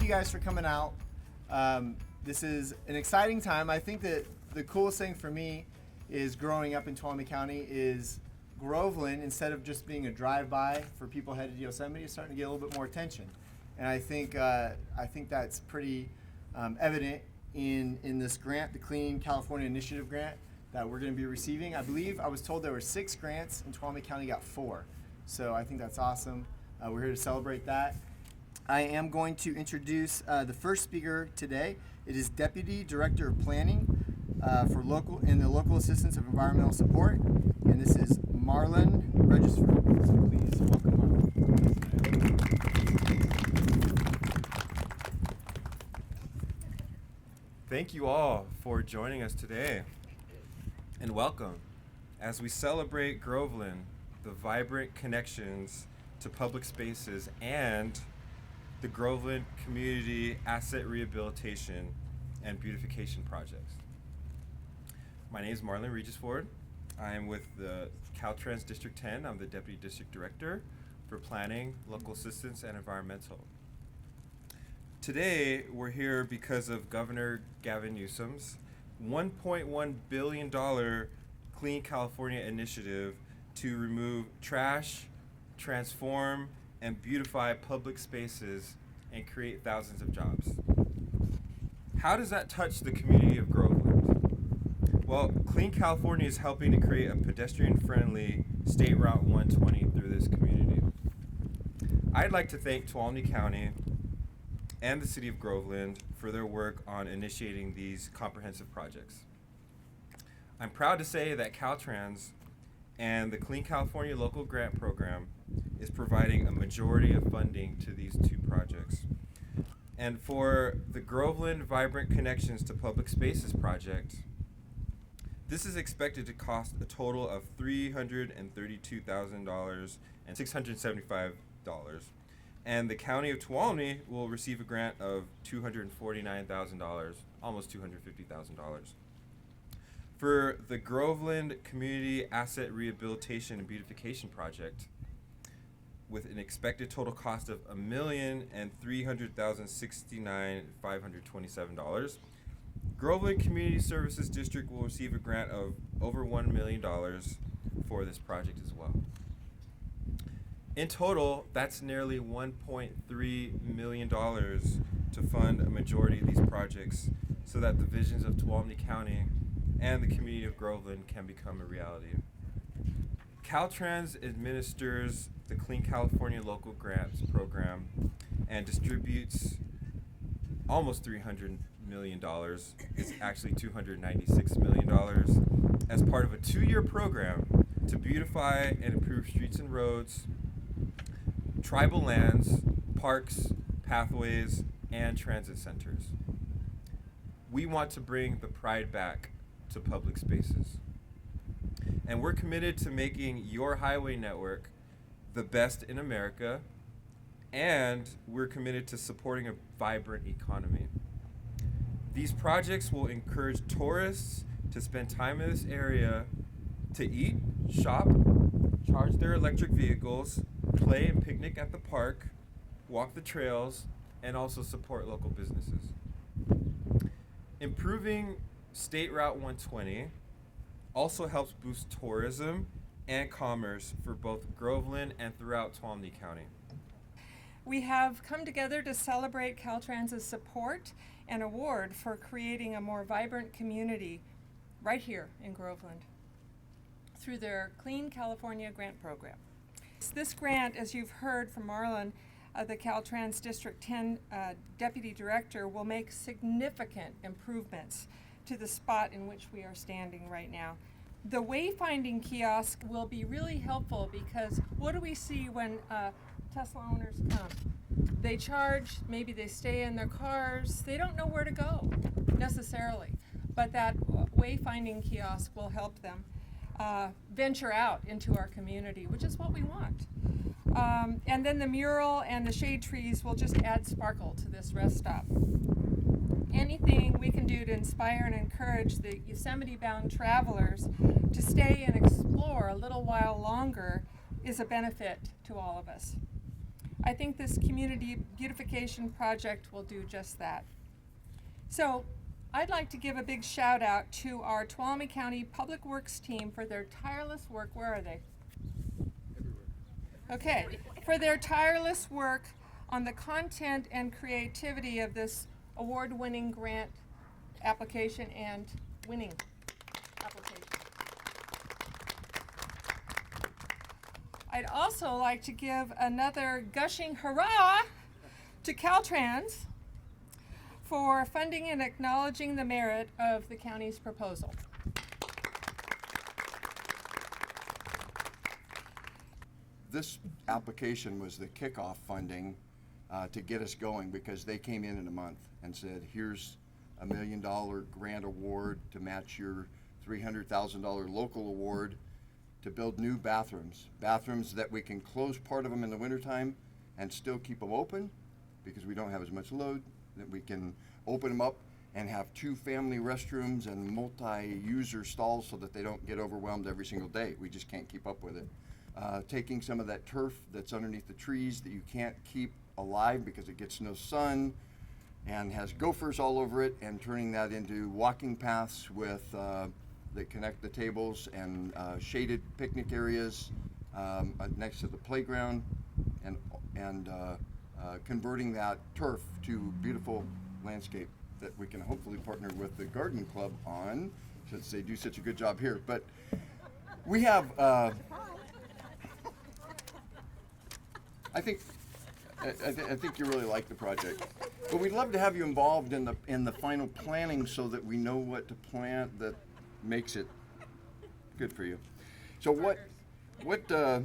thank you guys for coming out. This is an exciting time. I think that the coolest thing for me is growing up in Tuolumne County is Groveland, instead of just being a drive-by for people headed to Yosemite, is starting to get a little bit more attention. And I think that's pretty evident in this grant, the Clean California Initiative grant that we're going to be receiving. I believe I was told there were 6 grants and Tuolumne County got 4. So I think that's awesome. We're here to celebrate that. I am going to introduce the first speaker today. It is Deputy Director of Planning for the Local Assistance of Environmental Support, and this is Marlon Regisford. So please welcome Marlon. Thank you all for joining us today, and welcome as we celebrate Groveland, the vibrant connections to public spaces and the Groveland Community Asset Rehabilitation and Beautification projects. My name is Marlon Regisford. I am with the Caltrans District 10. I'm the Deputy District Director for Planning, Local Assistance, and Environmental. Today, we're here because of Governor Gavin Newsom's $1.1 billion Clean California initiative to remove trash, transform, and beautify public spaces and create thousands of jobs. How does that touch the community of Groveland? Well, Clean California is helping to create a pedestrian-friendly State Route 120 through this community. I'd like to thank Tuolumne County and the City of Groveland for their work on initiating these comprehensive projects. I'm proud to say that Caltrans and the Clean California Local Grant Program is providing a majority of funding to these 2 projects. And for the Groveland Vibrant Connections to Public Spaces project, this is expected to cost a total of $332,000 and $675. And the County of Tuolumne will receive a grant of $249,000, almost $250,000. For the Groveland Community Asset Rehabilitation and Beautification project, with an expected total cost of $1,300,069,527, Groveland Community Services District will receive a grant of over $1 million for this project as well. In total, that's nearly $1.3 million to fund a majority of these projects so that the visions of Tuolumne County and the community of Groveland can become a reality. Caltrans administers the Clean California Local Grants Program and distributes almost $300 million. It's actually $296 million as part of a 2-year program to beautify and improve streets and roads, tribal lands, parks, pathways, and transit centers. We want to bring the pride back to public spaces. And we're committed to making your highway network the best in America, and we're committed to supporting a vibrant economy. These projects will encourage tourists to spend time in this area to eat, shop, charge their electric vehicles, play and picnic at the park, walk the trails, and also support local businesses. Improving State Route 120 also helps boost tourism and commerce for both Groveland and throughout Tuolumne County. We have come together to celebrate Caltrans' support and award for creating a more vibrant community right here in Groveland through their Clean California Grant Program. This grant, as you've heard from Marlon, the Caltrans District 10 Deputy Director, will make significant improvements to the spot in which we are standing right now. The wayfinding kiosk will be really helpful because what do we see when Tesla owners come? They charge, maybe they stay in their cars, they don't know where to go necessarily, but that wayfinding kiosk will help them venture out into our community, which is what we want. And then the mural and the shade trees will just add sparkle to this rest stop. Anything we can do to inspire and encourage the Yosemite-bound travelers to stay and explore a little while longer is a benefit to all of us. I think this community beautification project will do just that. So I'd like to give a big shout out to our Tuolumne County Public Works team for their tireless work. Where are they? Okay, for their tireless work on the content and creativity of this award-winning grant application and winning application. I'd also like to give another gushing hurrah to Caltrans for funding and acknowledging the merit of the county's proposal. This application was the kickoff funding to get us going, because they came in a month and said, here's $1 million grant award to match your $300,000 local award to build new bathrooms that we can close part of them in the wintertime and still keep them open because we don't have as much load, that we can open them up and have 2 family restrooms and multi-user stalls so that they don't get overwhelmed every single day. We just can't keep up with it. Taking some of that turf that's underneath the trees that you can't keep alive because it gets no sun and has gophers all over it, and turning that into walking paths with that connect the tables and shaded picnic areas next to the playground, and converting that turf to beautiful landscape that we can hopefully partner with the garden club on, since they do such a good job here. But we have I think you really like the project, but we'd love to have you involved in the final planning so that we know what to plant that makes it good for you. So what the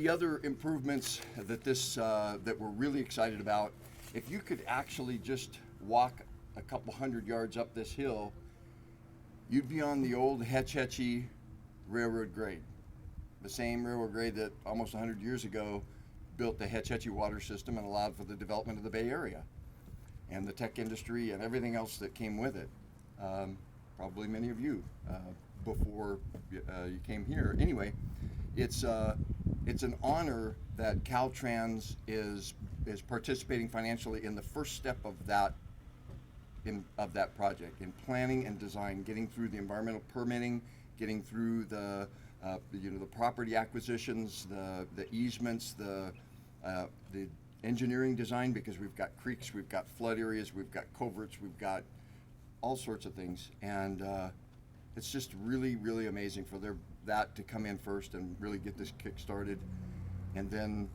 other improvements that that we're really excited about, if you could actually just walk a couple hundred yards up this hill, you'd be on the old Hetch Hetchy railroad grade. The same railroad grade that almost 100 years ago built the Hetch Hetchy water system and allowed for the development of the Bay Area and the tech industry and everything else that came with it. Probably many of you before you came here. Anyway, it's an honor that Caltrans is participating financially in the first step of that project, in planning and design, getting through the environmental permitting, getting through the property acquisitions, the easements, the engineering design, because we've got creeks, we've got flood areas, we've got culverts, we've got all sorts of things, and it's just really, really amazing for that to come in first and really get this kick started, and then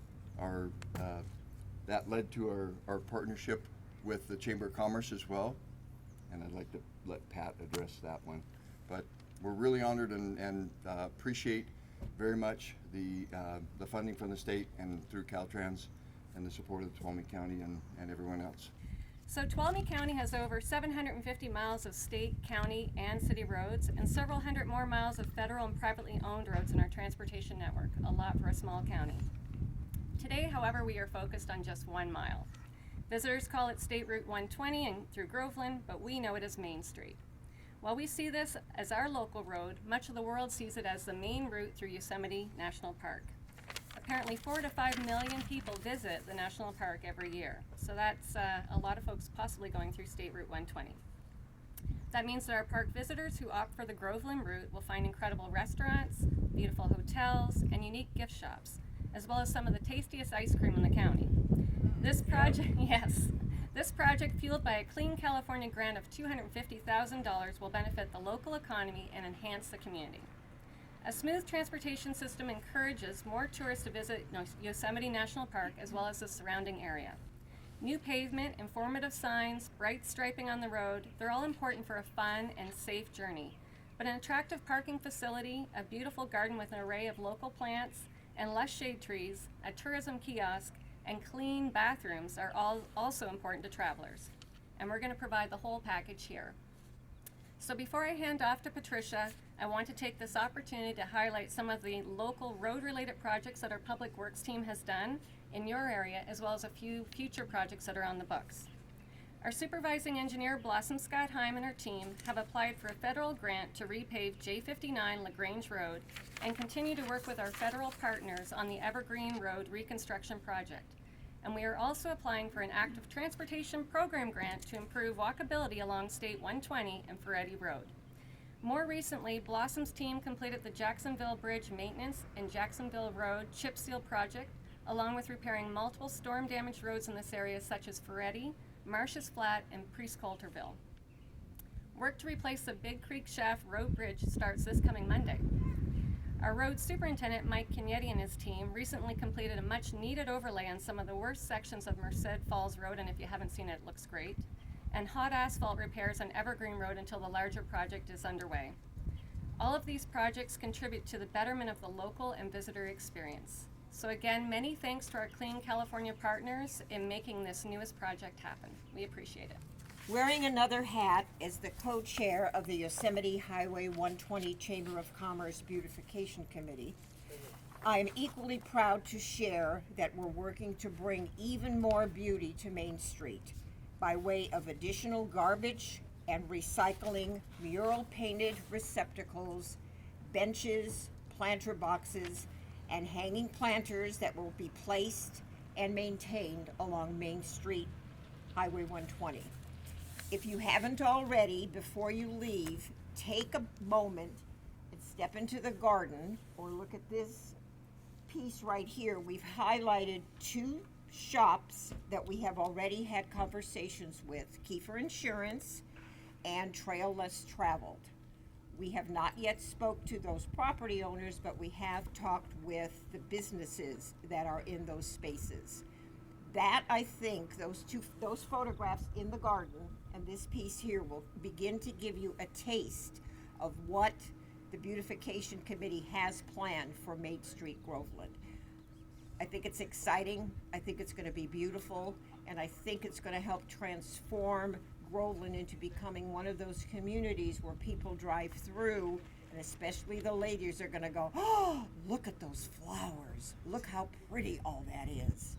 that led to our partnership with the Chamber of Commerce as well, and I'd like to let Pat address that one, but we're really honored and appreciate very much the funding from the state and through Caltrans and the support of Tuolumne County and everyone else. So Tuolumne County has over 750 miles of state, county, and city roads, and several hundred more miles of federal and privately owned roads in our transportation network, a lot for a small county. Today, however, we are focused on just 1 mile. Visitors call it State Route 120 and through Groveland, but we know it as Main Street. While we see this as our local road, much of the world sees it as the main route through Yosemite National Park. Apparently 4 to 5 million people visit the national park every year, so that's a lot of folks possibly going through State Route 120. That means that our park visitors who opt for the Groveland route will find incredible restaurants, beautiful hotels, and unique gift shops, as well as some of the tastiest ice cream in the county. This project, yes. This project, fueled by a Clean California grant of $250,000, will benefit the local economy and enhance the community. A smooth transportation system encourages more tourists to visit Yosemite National Park as well as the surrounding area. New pavement, informative signs, bright striping on the road, they're all important for a fun and safe journey. But an attractive parking facility, a beautiful garden with an array of local plants and lush shade trees, a tourism kiosk, and clean bathrooms are all also important to travelers. And we're going to provide the whole package here. So before I hand off to Patricia, I want to take this opportunity to highlight some of the local road-related projects that our Public Works team has done in your area, as well as a few future projects that are on the books. Our supervising engineer, Blossom Scott Heim, and her team have applied for a federal grant to repave J59 LaGrange Road and continue to work with our federal partners on the Evergreen Road reconstruction project. And we are also applying for an active transportation program grant to improve walkability along State 120 and Ferretti Road. More recently, Blossom's team completed the Jacksonville Bridge maintenance and Jacksonville Road chip seal project, along with repairing multiple storm-damaged roads in this area such as Ferretti, Marsh's Flat, and Priest-Coulterville. Work to replace the Big Creek Shaft Road Bridge starts this coming Monday. Our road superintendent, Mike Cagnetti, and his team recently completed a much-needed overlay on some of the worst sections of Merced Falls Road, and if you haven't seen it, it looks great, and hot asphalt repairs on Evergreen Road until the larger project is underway. All of these projects contribute to the betterment of the local and visitor experience. So again, many thanks to our Clean California partners in making this newest project happen. We appreciate it. Wearing another hat as the co-chair of the Yosemite Highway 120 Chamber of Commerce Beautification Committee, I am equally proud to share that we're working to bring even more beauty to Main Street by way of additional garbage and recycling mural painted receptacles, benches, planter boxes, and hanging planters that will be placed and maintained along Main Street, Highway 120. If you haven't already, before you leave, take a moment and step into the garden, or look at this piece right here. We've highlighted 2 shops that we have already had conversations with, Kiefer Insurance and Trail Less Traveled. We have not yet spoke to those property owners, but we have talked with the businesses that are in those spaces. That, I think, those photographs in the garden and this piece here will begin to give you a taste of what the Beautification Committee has planned for Main Street, Groveland. I think it's exciting, I think it's gonna be beautiful, and I think it's gonna help transform Groveland into becoming one of those communities where people drive through, and especially the ladies are gonna go, oh, look at those flowers, look how pretty all that is.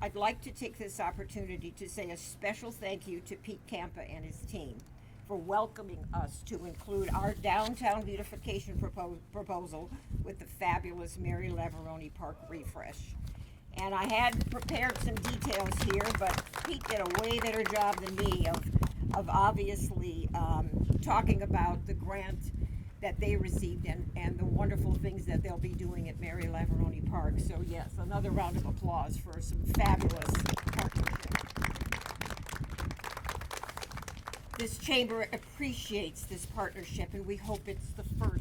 I'd like to take this opportunity to say a special thank you to Pete Campa and his team for welcoming us to include our downtown beautification proposal with the fabulous Mary Laveroni Park refresh. And I had prepared some details here, but Pete did a way better job than me of obviously talking about the grant that they received and the wonderful things that they'll be doing at Mary Laveroni Park. So yes, another round of applause for some fabulous partnership. This chamber appreciates this partnership, and we hope it's the first